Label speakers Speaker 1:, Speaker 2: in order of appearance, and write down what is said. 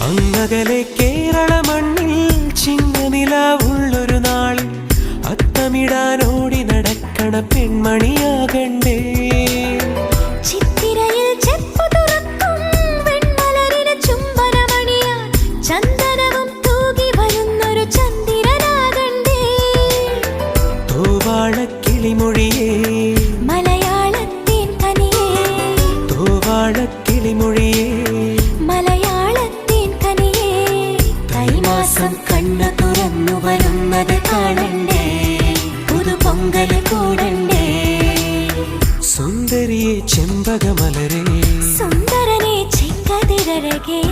Speaker 1: അങ്ങകലെ കേരള മണ്ണിൽ ചിങ്ങനിലാവുള്ളൊരു നാളിൽ അത്തമിടാനോടി നടക്കണ പെൺമണിയാകണ്ടേ.
Speaker 2: ചിത്തിരയിൽ ചെപ്പു തുറക്കും വെൺമലരിന് ചുംബനമണിയാൻ ചന്ദനവും തൂകി വരുന്നൊരു ചന്ദ്രനാകണ്ടേ.
Speaker 1: തോവാളക്കിളിമൊഴിയേ
Speaker 2: മലയാളത്തിൻ കനിയേ,
Speaker 1: തോവാളക്കിളിമൊഴിയേ
Speaker 2: മലയാളത്തിൻ കനിയേ. കൈമാസം കണ്ണു തുറന്നു വരുന്നത് കാണണ്ടേ, പുതുപൊങ്കല് കൂടണ്ടേ.
Speaker 1: സുന്ദരിയെ ചെമ്പകമലരേ,
Speaker 2: സുന്ദരനെ ചെങ്കതിരഴകേ.